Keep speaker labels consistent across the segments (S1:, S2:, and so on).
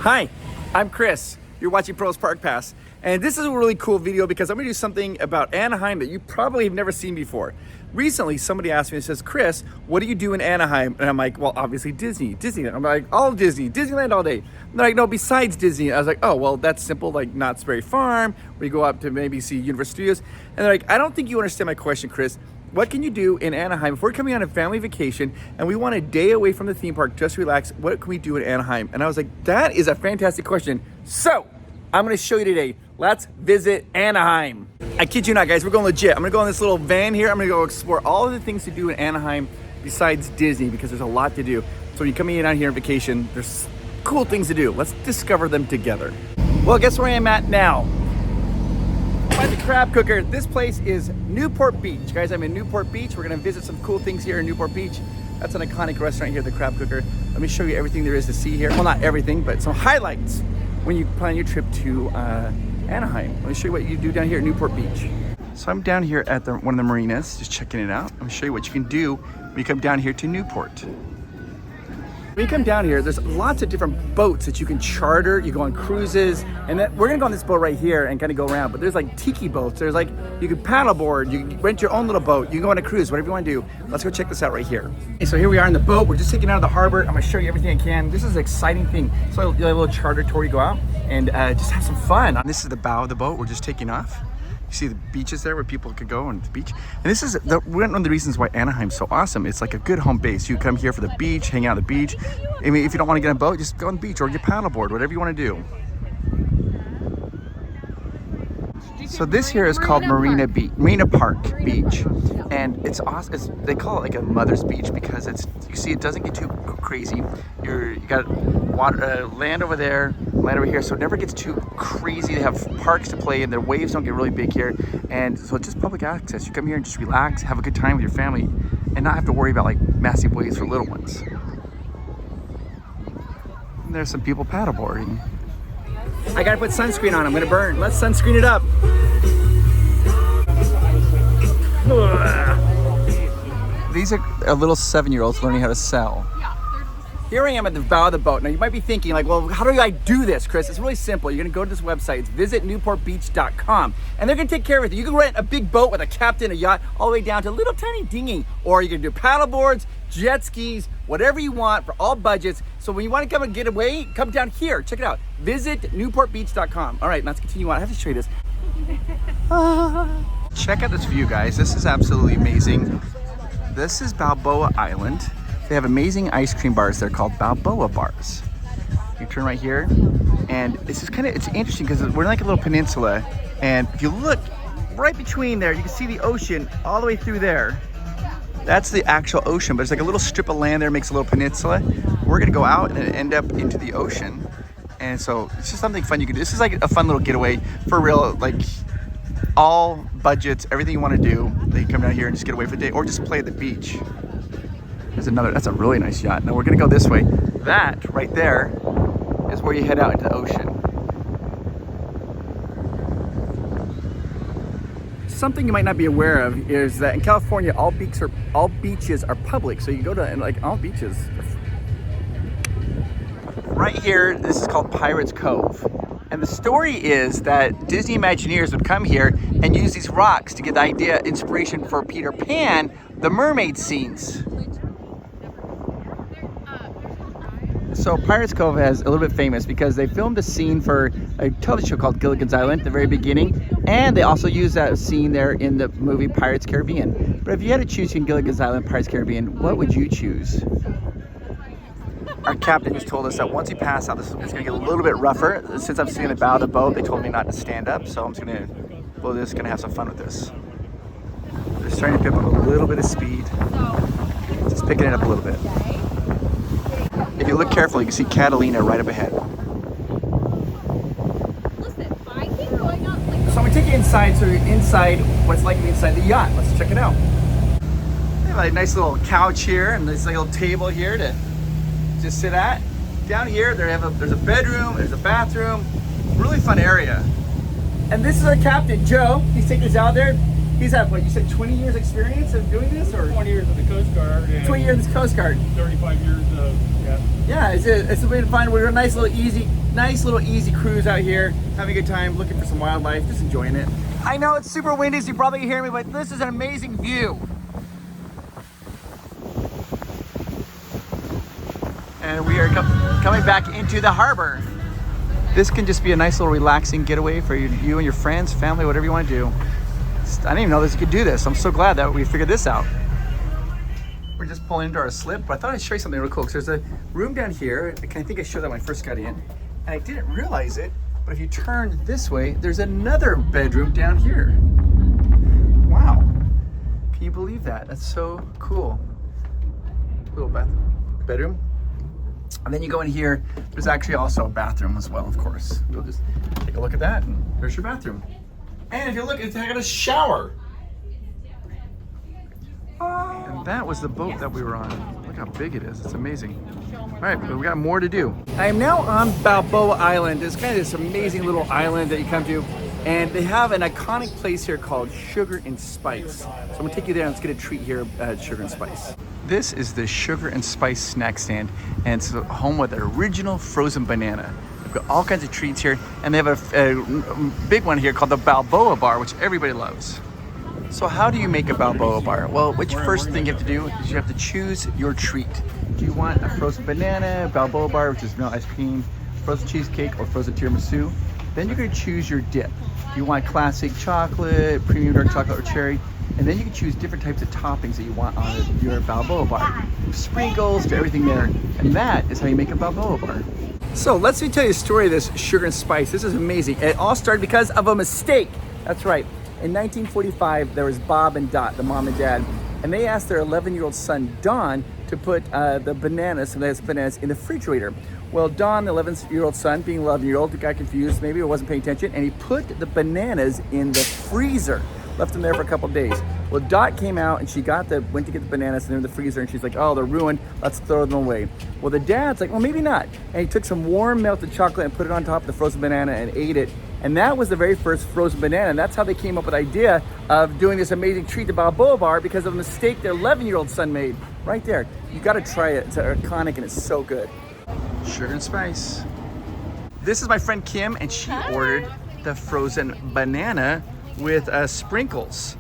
S1: Hi, I'm Chris. You're watching PROVOST Park Pass. And this is a really cool video because I'm gonna do something about Anaheim that you probably have never seen before. Recently, somebody asked me and says, Chris, what do you do in Anaheim? And I'm like, well, obviously Disneyland. I'm like, all Disney, Disneyland all day. And they're like, no, besides Disney. I was like, oh, well, that's simple, like Knott's Berry Farm. We go up to maybe see Universal Studios. And they're like, I don't think you understand my question, Chris. What can you do in Anaheim if we're coming on a family vacation and we want a day away from the theme park, just relax? What can we do in Anaheim? And I was like, that is a fantastic question. So I'm gonna show you today. Let's visit Anaheim. I kid you not, guys, we're going legit. I'm gonna go in this little van here. I'm gonna go explore all of the things to do in Anaheim besides Disney because there's a lot to do. So when you're coming in out here on vacation, there's cool things to do. Let's discover them together. Well, guess where I am at now? By the crab cooker. This place is Newport Beach. Guys, I'm in Newport Beach. We're gonna visit some cool things here in Newport Beach. That's an iconic restaurant here, the crab cooker. Let me show you everything there is to see here. Well, not everything, but some highlights when you plan your trip to Anaheim. Let me show you what you do down here at Newport Beach. So I'm down here at one of the marinas, just checking it out. I'm gonna show you what you can do when you come down here to Newport. When you come down here, there's lots of different boats that you can charter. You go on cruises, and then we're gonna go on this boat right here and kind of go around, but there's like tiki boats. There's like, you can paddleboard, you can rent your own little boat, you can go on a cruise, whatever you wanna do. Let's go check this out right here. Okay, so here we are in the boat. We're just taking out of the harbor. I'm gonna show you everything I can. This is an exciting thing. So you have a little charter tour, you go out and just have some fun. This is the bow of the boat. We're just taking off. You see the beaches there where people could go on the beach. And this is one of the reasons why Anaheim's so awesome. It's like a good home base. You come here for the beach, hang out on the beach. I mean, if you don't want to get on a boat, just go on the beach or get paddleboard, whatever you want to do. So this here is called Marina Park Beach, and it's awesome. They call it like a mother's beach because you see it doesn't get too crazy. You got water, land over there, land over here, so it never gets too crazy. They have parks to play in. The waves don't get really big here, and so it's just public access. You come here and just relax, have a good time with your family, and not have to worry about like massive waves for little ones. And there's some people paddleboarding. I gotta put sunscreen on, I'm gonna burn. Let's sunscreen it up. These are little 7-year-olds learning how to sail. Here I am at the bow of the boat. Now you might be thinking like, well, how do I do this, Chris? It's really simple. You're gonna go to this website, it's visitnewportbeach.com, and they're gonna take care of it. You can rent a big boat with a captain, a yacht, all the way down to a little tiny dinghy, or you can do paddle boards, jet skis, whatever you want for all budgets. So when you want to come and get away, come down here, check it out. Visit newportbeach.com. All right, let's continue on. I have to show you this. Check out this view, guys. This is absolutely amazing. This is Balboa Island. They have amazing ice cream bars there called Balboa bars. You turn right here, and this is it's interesting because we're in like a little peninsula, and if you look right between there, you can see the ocean all the way through there. That's the actual ocean, but it's like a little strip of land there, makes a little peninsula. We're gonna go out and end up into the ocean. And so it's just something fun you can do. This is like a fun little getaway for real, like all budgets, everything you wanna do. Then you come down here and just get away for the day, or just play at the beach. That's a really nice yacht. Now we're gonna go this way. That right there is where you head out into the ocean. Something you might not be aware of is that in California, all beaches are public. So you go to like all beaches. Right here, this is called Pirates Cove. And the story is that Disney Imagineers would come here and use these rocks to get the inspiration for Peter Pan, the mermaid scenes. So Pirates Cove is a little bit famous because they filmed a scene for a television show called Gilligan's Island at the very beginning, and they also used that scene there in the movie Pirates Caribbean. But if you had to choose between Gilligan's Island and Pirates Caribbean, what would you choose? Our captain just told us that once we pass out, it's gonna get a little bit rougher. Since I'm sitting in the bow of the boat, they told me not to stand up, so I'm just gonna have some fun with this. They're starting to pick up a little bit of speed, just picking it up a little bit. If you look carefully, you can see Catalina right up ahead. So I'm gonna take you inside, so you're inside what's like inside the yacht. Let's check it out. They have a nice little couch here and this little table here to just sit at. Down here, there's a bedroom, there's a bathroom. Really fun area. And this is our captain, Joe. He's taking us out there. He's had, what, you said 20 years experience of doing this? Or
S2: 20 years with the Coast Guard. And
S1: 20 years with the Coast Guard.
S2: 35 years of, yeah.
S1: Yeah, it's a way to find. We're a nice little easy cruise out here, having a good time, looking for some wildlife, just enjoying it. I know it's super windy, so you probably can hear me, but this is an amazing view. And we are coming back into the harbor. This can just be a nice little relaxing getaway for you and your friends, family, whatever you want to do. I didn't even know this could do this. I'm so glad that we figured this out. We're just pulling into our slip, but I thought I'd show you something real cool. Because there's a room down here. I think I showed that when I first got in, and I didn't realize it. But if you turn this way, there's another bedroom down here. Wow! Can you believe that? That's so cool. Little bedroom. And then you go in here, there's actually also a bathroom as well, of course. We'll just take a look at that, and there's your bathroom. And if you look, it's got a shower. And that was the boat that we were on. Look how big it is, it's amazing. All right, but we got more to do. I am now on Balboa Island. It's kind of this amazing little island that you come to, and they have an iconic place here called Sugar and Spice. So I'm gonna take you there and let's get a treat here at Sugar and Spice. This is the Sugar and Spice snack stand, and it's home with an original frozen banana. We've got all kinds of treats here, and they have a big one here called the Balboa Bar, which everybody loves. So how do you make a Balboa Bar? Well, what you first thing you have to do is you have to choose your treat. Do you want a frozen banana, Balboa Bar, which is vanilla ice cream, frozen cheesecake, or frozen tiramisu? Then you're gonna choose your dip. You want classic chocolate, premium dark chocolate, or cherry. And then you can choose different types of toppings that you want on your Balboa Bar. Sprinkles to everything there. And that is how you make a Balboa Bar. So let me tell you a story of this Sugar and Spice. This is amazing. It all started because of a mistake. That's right. In 1945, there was Bob and Dot, the mom and dad, and they asked their 11-year-old son, Don, to put the bananas in the refrigerator. Well, Don, the 11-year-old son, being 11-year-old, got confused, maybe he wasn't paying attention, and he put the bananas in the freezer. Left them there for a couple of days. Well, Dot came out and she went to get the bananas and they're in the freezer, and she's like, oh, they're ruined, let's throw them away. Well, the dad's like, well, maybe not. And he took some warm melted chocolate and put it on top of the frozen banana and ate it. And that was the very first frozen banana. And that's how they came up with the idea of doing this amazing treat, the Balboa Bar, because of a mistake their 11-year-old son made. Right there. You gotta try it. It's iconic and it's so good. Sugar and Spice. This is my friend Kim, and she ordered the frozen banana with sprinkles.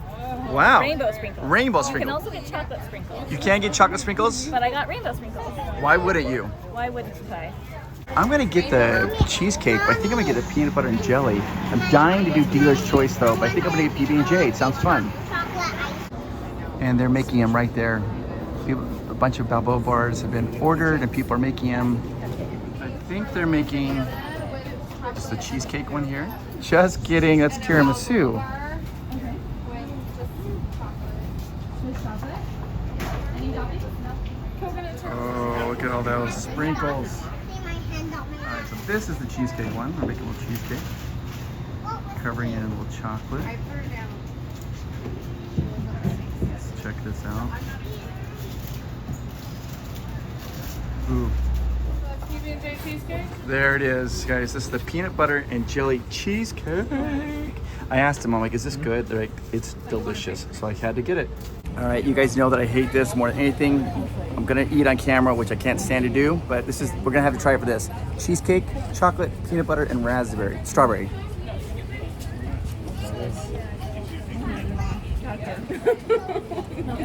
S1: Wow.
S3: Rainbow sprinkles.
S1: Rainbow
S3: You
S1: sprinkles.
S3: can also get chocolate sprinkles.
S1: You can get chocolate sprinkles?
S3: But I got rainbow sprinkles.
S1: Why wouldn't you?
S3: Why wouldn't I?
S1: I'm gonna get the cheesecake, but I think I'm gonna get the peanut butter and jelly. I'm dying to do dealer's choice though, but I think I'm gonna get PB&J. It sounds fun. And they're making them right there. A bunch of Balboa bars have been ordered and people are making them. I think they're making just the cheesecake one here. Just kidding, that's tiramisu. Oh, look at all those sprinkles. Alright, so this is the cheesecake one. We're making a little cheesecake. Covering it in a little chocolate. Let's check this out. Ooh.
S4: PB&J cheesecake?
S1: There it is, guys. This is the peanut butter and jelly cheesecake. I asked them, I'm like, is this good? They're like, it's delicious. So I had to get it. All right, you guys know that I hate this more than anything. I'm gonna eat on camera, which I can't stand to do, but we're gonna have to try it for this. Cheesecake, chocolate, peanut butter, and strawberry.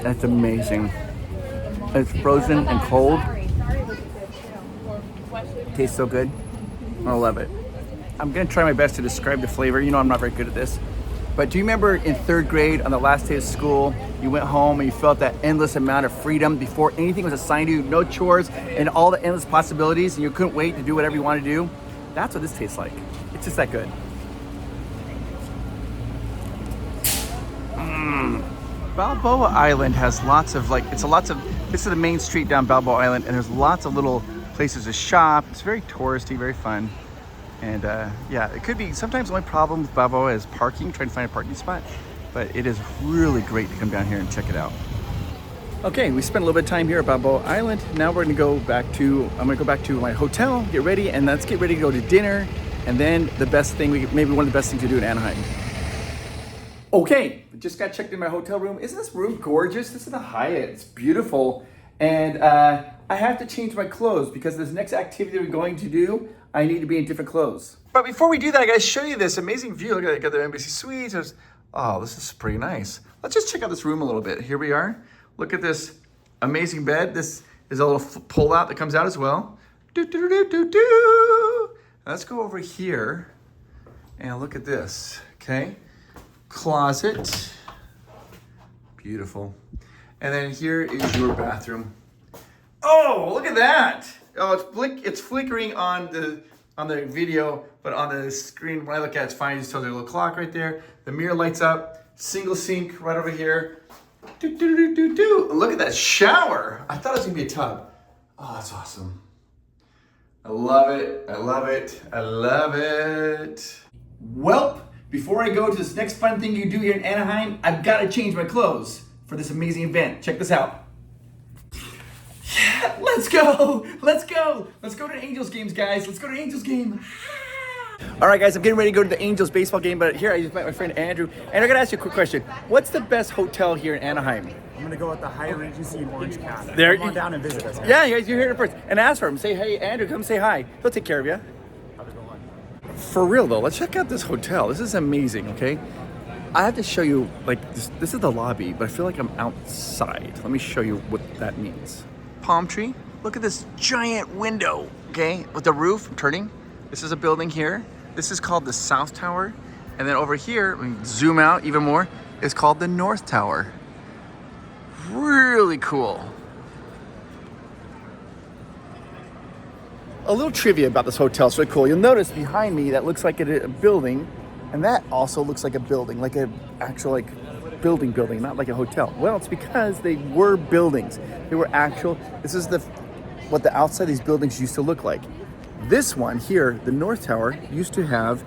S1: That's amazing. It's frozen and cold. Tastes so good. I love it. I'm gonna try my best to describe the flavor. You know I'm not very good at this. But do you remember in 3rd grade on the last day of school, you went home and you felt that endless amount of freedom before anything was assigned to you, no chores and all the endless possibilities, and you couldn't wait to do whatever you wanted to do? That's what this tastes like. It's just that good. Balboa Island has lots of this is the main street down Balboa Island, and there's lots of little places to shop. It's very touristy, very fun. And yeah, it could be, sometimes the only problem with Balboa is parking, trying to find a parking spot, but it is really great to come down here and check it out. Okay, we spent a little bit of time here at Balboa Island. Now we're gonna go back to, I'm gonna go back to my hotel, get ready, and let's get ready to go to dinner. And then the best thing, maybe one of the best things to do in Anaheim. Okay, just got checked in my hotel room. Isn't this room gorgeous? This is the Hyatt. It's beautiful. And I have to change my clothes because this next activity we're going to do, I need to be in different clothes. But before we do that, I gotta show you this amazing view. Look at it, got the Embassy Suites. Oh, this is pretty nice. Let's just check out this room a little bit. Here we are. Look at this amazing bed. This is a little pull out that comes out as well. Let's go over here and look at this, okay? Closet, beautiful. And then here is your bathroom. Oh, look at that. Oh, it's flickering on the video, but on the screen, when I look at it, it's fine. It just tells you a little clock right there. The mirror lights up, single sink right over here. Look at that shower. I thought it was gonna be a tub. Oh, that's awesome. I love it, I love it, I love it. Well, before I go to this next fun thing you do here in Anaheim, I've got to change my clothes for this amazing event. Check this out. Yeah, let's go. Let's go. Let's go to the Angels games, guys. Let's go to the Angels game. All right, guys, I'm getting ready to go to the Angels baseball game, but here I just met my friend Andrew, and I got to ask you a quick question. What's the best hotel here in Anaheim?
S5: I'm gonna go with the Hyatt Regency in Orange County.
S1: There,
S5: Come on down and visit us.
S1: Yeah, you guys, you're here first. And ask for him. Say, hey, Andrew, come say hi. He'll take care of you. For real though, let's check out this hotel. This is amazing, okay? I have to show you, like, this is the lobby, but I feel like I'm outside. Let me show you what that means. Palm tree. Look at this giant window, okay? With the roof turning. This is a building here. This is called the South Tower. And then over here, we can zoom out even more, it's called the North Tower. Really cool. A little trivia about this hotel, it's really cool. You'll notice behind me that looks like a building, and that also looks like a building, like an actual building, not like a hotel. Well, it's because they were buildings. They were actual. This is what the outside of these buildings used to look like. This one here, the North Tower, used to have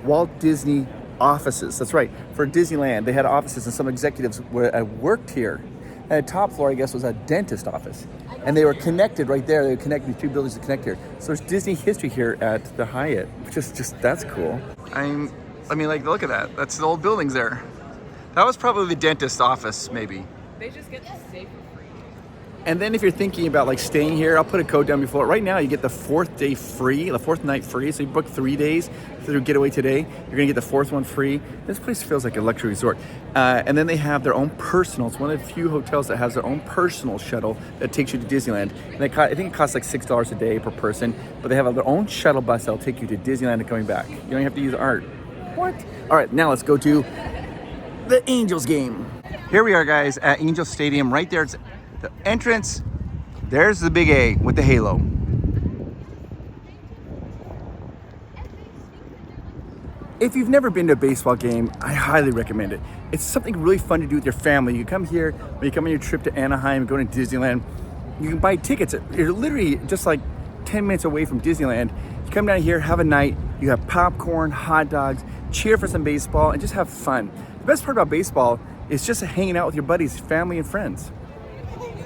S1: Walt Disney offices. That's right, for Disneyland, they had offices, and some executives worked here. And the top floor, I guess, was a dentist office. And they were connected right there. They were connected, these two buildings to connect here. So there's Disney history here at the Hyatt, which is just, that's cool. I mean, like, look at that. That's the old buildings there. That was probably the dentist office, maybe.
S4: They just get to stay for free.
S1: And then if you're thinking about like staying here, I'll put a code down below. Right now, you get the fourth day free, the fourth night free. So you book 3 days through Getaway Today. You're gonna get the fourth one free. This place feels like a luxury resort. And then they have their own personal. It's one of the few hotels that has their own personal shuttle that takes you to Disneyland. And I think it costs like $6 a day per person, but they have their own shuttle bus that'll take you to Disneyland and coming back. You don't even have to use art. What? All right, now let's go to the Angels game. Here we are, guys, at Angels Stadium. Right there, it's the entrance. There's the big A with the halo. If you've never been to a baseball game, I highly recommend it. It's something really fun to do with your family. You come here, when you come on your trip to Anaheim, go to Disneyland, you can buy tickets. You're literally just like 10 minutes away from Disneyland. You come down here, have a night, you have popcorn, hot dogs, cheer for some baseball, and just have fun. The best part about baseball is just hanging out with your buddies, family, and friends.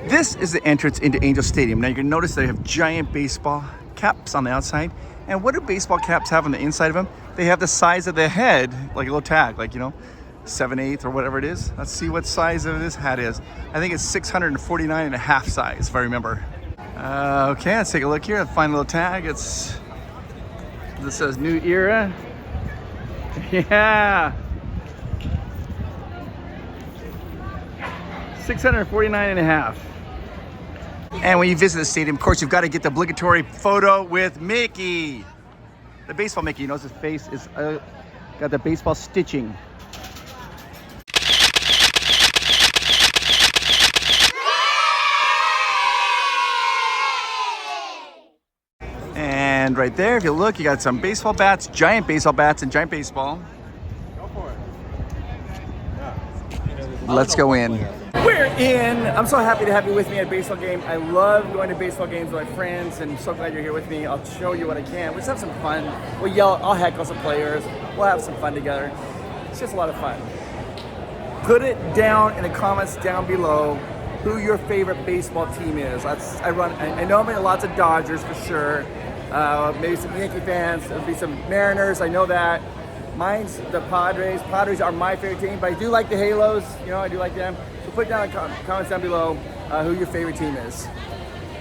S1: This is the entrance into Angel Stadium. Now you can notice they have giant baseball caps on the outside. And what do baseball caps have on the inside of them? They have the size of the head, like a little tag, like, 7/8 or whatever it is. Let's see what size of this hat is. I think it's 649 and a half size, if I remember. Okay, let's take a look here. Find a little tag. This says New Era. Yeah. 649 and a half. And when you visit the stadium, of course, you've got to get the obligatory photo with Mickey. The baseball Mickey, his face is got the baseball stitching. And right there, if you look, you got some baseball bats, giant baseball bats, and giant baseball.
S2: Go for it.
S1: Let's go in. We're in. I'm so happy to have you with me at a baseball game. I love going to baseball games with my friends, and so glad you're here with me. I'll show you what I can. We'll just have some fun. We'll yell. I'll heckle some players. We'll have some fun together. It's just a lot of fun. Put it down in the comments down below who your favorite baseball team is. I know I'm in lots of Dodgers for sure. Maybe some Yankee fans. There'll be some Mariners. I know that. Mine's the Padres. Padres are my favorite team, but I do like the Halos. You know, I do like them. So put down in the comments down below who your favorite team is.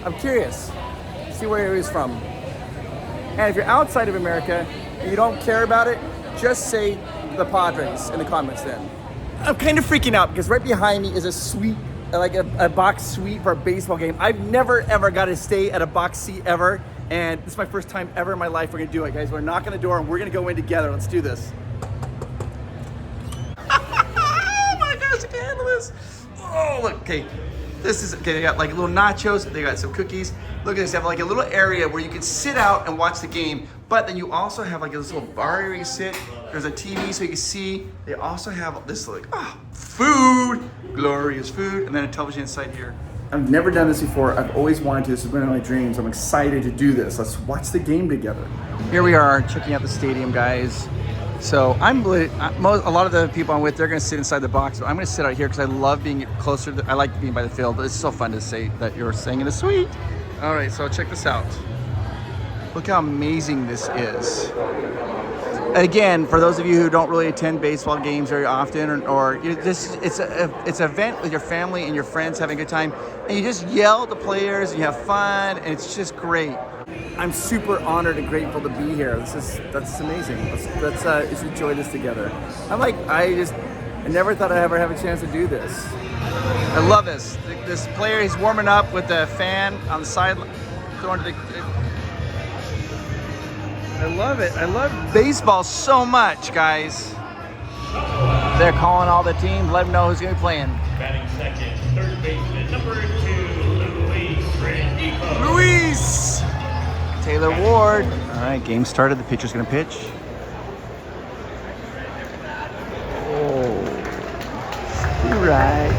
S1: I'm curious. See where he was from. And if you're outside of America and you don't care about it, just say the Padres in the comments then. I'm kind of freaking out because right behind me is a suite, like a box suite for a baseball game. I've never ever got to stay at a box seat ever. And this is my first time ever in my life we're gonna do it, guys. We're knocking the door and we're gonna go in together. Let's do this. Oh my gosh, I can't handle this. Oh, look, okay. This is, okay, they got like little nachos, they got some cookies. Look at this, they have like a little area where you can sit out and watch the game, but then you also have like this little bar area you sit. There's a TV so you can see. They also have this like, food, glorious food, and then a television inside here. I've never done this before. I've always wanted to. This is one of my dreams. I'm excited to do this. Let's watch the game together. Here we are checking out the stadium, guys. So a lot of the people I'm with, they're gonna sit inside the box. But I'm gonna sit out here because I love being closer. I like being by the field. It's so fun to say that you're staying in a suite. All right, so check this out. Look how amazing this is. Again, for those of you who don't really attend baseball games very often, or it's an event with your family and your friends having a good time, and you just yell at the players and you have fun, and it's just great. I'm super honored and grateful to be here. That's amazing. Let's enjoy this together. I never thought I'd ever have a chance to do this. I love this. This player, he's warming up with the fan on the side, throwing to the. I love it. I love baseball so much, guys. They're calling all the teams, let them know who's going to be playing.
S2: Batting second, third baseman, number 2,
S1: Luis! Taylor Ward. All right, game started. The pitcher's going to pitch. Oh, right.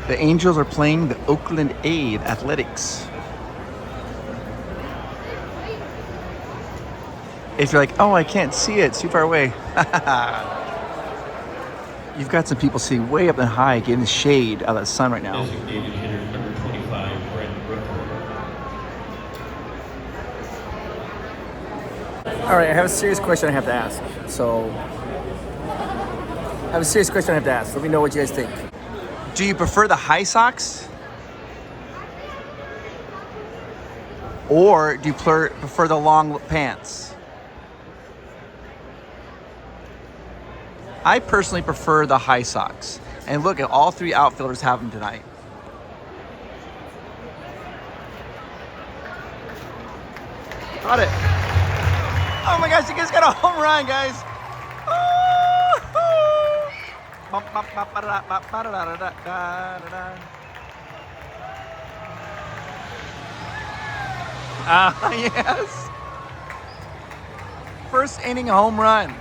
S1: The Angels are playing the Oakland A's Athletics. If you're like, oh, I can't see it, it's too far away. You've got some people sitting way up and high, getting the shade out of the sun right now.
S2: Designated hitter, number 25,
S1: All right, I have a serious question I have to ask. Let me know what you guys think. Do you prefer the high socks? Or do you prefer the long pants? I personally prefer the high socks. And look at all three outfielders have them tonight. Got it. Oh my gosh, you guys got a home run, guys. Yes. First inning home run.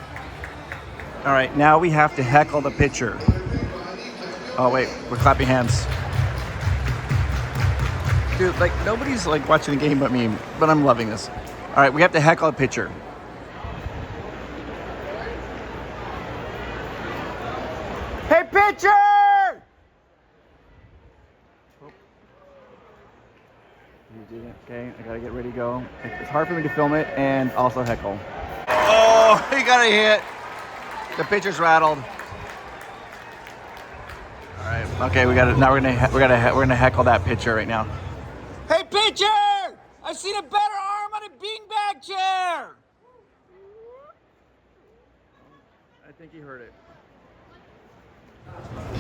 S1: All right, now we have to heckle the pitcher. Oh wait, we're clapping hands. Dude, like nobody's like watching the game but me, but I'm loving this. All right, we have to heckle a pitcher. Hey, pitcher! Okay, I gotta get ready to go. It's hard for me to film it and also heckle. Oh, he got a hit. The pitcher's rattled. All right, okay, we got it. Now we're gonna heckle that pitcher right now. Hey, pitcher! I've seen a better arm on a beanbag chair. I think he heard it.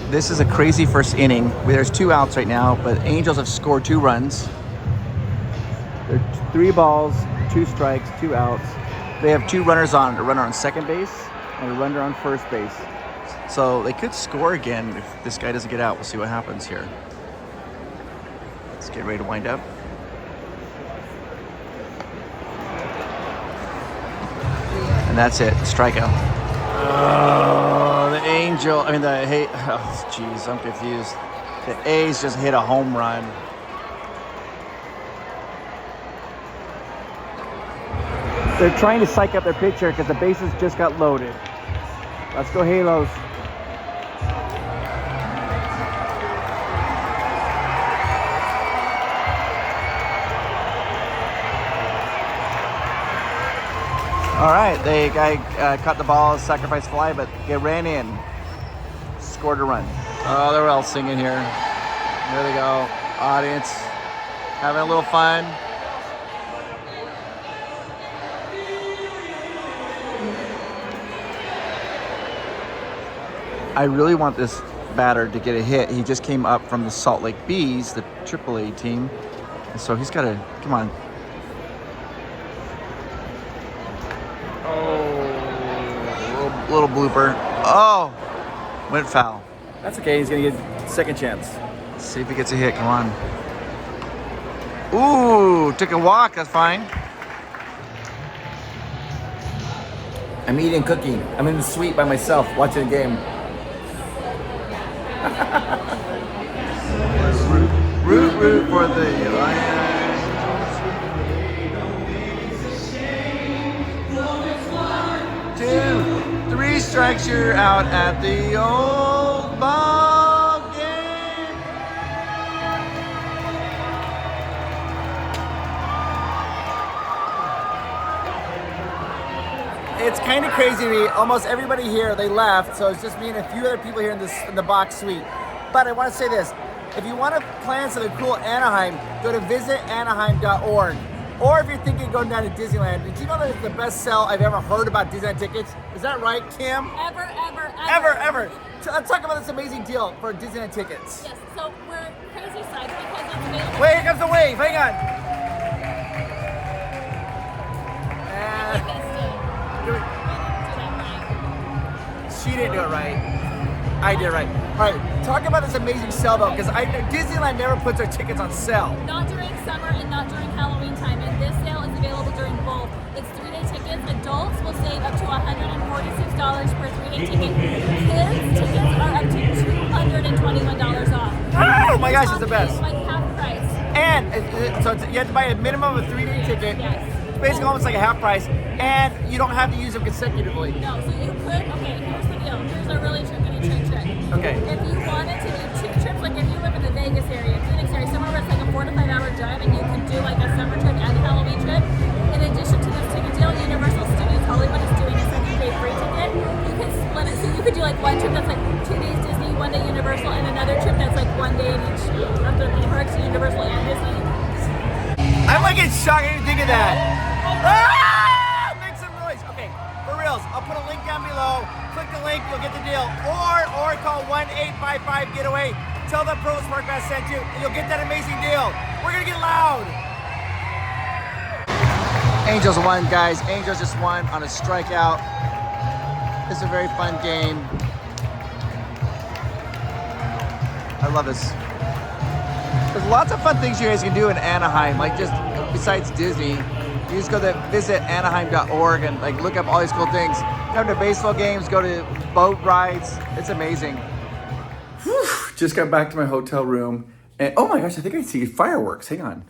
S1: This is a crazy first inning. There's 2 outs right now, but Angels have scored 2 runs. There are 3 balls, 2 strikes, 2 outs. They have 2 runners on, a runner on second base and a runner on first base. So they could score again if this guy doesn't get out. We'll see what happens here. Let's get ready to wind up. And that's it, strikeout. Oh, the Angel, oh jeez, I'm confused. The A's just hit a home run. They're trying to psych up their pitcher because the bases just got loaded. Let's go Halos. All right, the guy caught the ball, sacrifice fly, but they ran in, scored a run. Oh, they're all singing here. There they go, audience, having a little fun. I really want this batter to get a hit. He just came up from the Salt Lake Bees, the AAA team, and so he's got to, come on. Little blooper. Oh, went foul. That's okay. He's gonna get second chance. Let's see if he gets a hit. Come on. Ooh, took a walk. That's fine. I'm eating cookie. I'm in the suite by myself watching a game. root for the Lions. 2, 3 strikes, you're out at the old ball game. It's kind of crazy to me. Almost everybody here, they left, so it's just me and a few other people here in the box suite. But I want to say this. If you want to plan something cool in Anaheim, go to visitanaheim.org. Or if you're thinking of going down to Disneyland, did you know that it's the best sell I've ever heard about Disneyland tickets? Is that right, Kim? Ever. Let's talk about this amazing deal for Disneyland tickets.
S3: Yes, so we're crazy sides because it's available.
S1: Wait, here comes the wave. Hang on. She didn't do it right. I did it right. All right, talk about this amazing sale though, because Disneyland never puts their tickets on sale.
S3: Not during summer and not during Halloween time, and this sale is available during both. It's 3-day tickets. Adults will save up to $146 per 3-day ticket. Kids tickets are up to $221 off.
S1: Oh my gosh, it's the best.
S3: Like half price.
S1: And so you have to buy a minimum of a 3-day ticket.
S3: Yes.
S1: It's basically almost like a half price, and you don't have to use them consecutively.
S3: No, so you could. Okay, here's the deal. Here's a really trick.
S1: Okay.
S3: If you wanted to do 2 trips, like if you live in the Vegas area, Phoenix area, somewhere where it's like a 4 to 5 hour drive, and you could do like a summer trip and a Halloween trip. In addition to this ticket deal, Universal Studios Hollywood is doing a 7-day free ticket. You can split it, so you could do like one trip that's like 2 days Disney, 1 day Universal, and another trip that's like 1 day in each of the theme parks, Universal and Disney.
S1: I'm like in shock. I didn't think of that. Ah! Make some noise. Okay, for reals. I'll put a link down below. Click the link, you'll get the deal. Or call 1-855-GETAWAY. Tell them PROVOST PARK PASS sent you, and you'll get that amazing deal. We're gonna get loud. Angels won, guys. Angels just won on a strikeout. It's a very fun game. I love this. There's lots of fun things you guys can do in Anaheim, like just besides Disney. You just go to visitanaheim.org and like look up all these cool things. Come to baseball games, go to boat rides. It's amazing. Whew, just got back to my hotel room, and oh my gosh, I think I see fireworks. Hang on.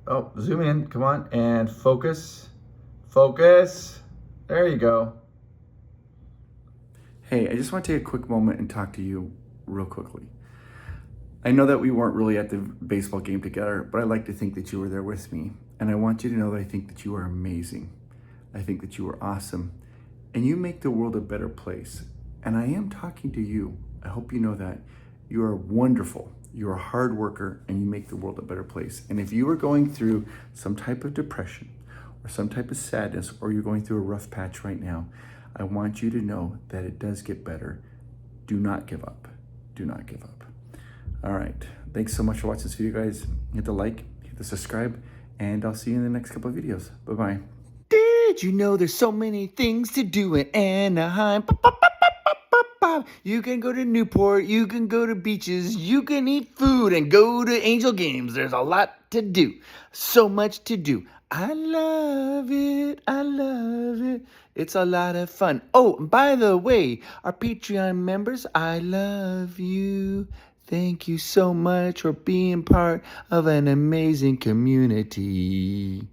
S1: Oh, zoom in, come on, and focus. Focus. There you go. Hey, I just want to take a quick moment and talk to you real quickly. I know that we weren't really at the baseball game together, but I like to think that you were there with me. And I want you to know that I think that you are amazing. I think that you are awesome. And you make the world a better place. And I am talking to you. I hope you know that. You are wonderful. You're a hard worker, and you make the world a better place. And if you are going through some type of depression or some type of sadness, or you're going through a rough patch right now, I want you to know that it does get better. Do not give up. Do not give up. All right. Thanks so much for watching this video, guys. Hit the like, hit the subscribe, and I'll see you in the next couple of videos. Bye-bye. Did you know there's so many things to do in Anaheim? You can go to Newport, you can go to beaches, you can eat food and go to Angel games. There's a lot to do. So much to do. I love it. I love it. It's a lot of fun. Oh, and by the way, our Patreon members, I love you. Thank you so much for being part of an amazing community.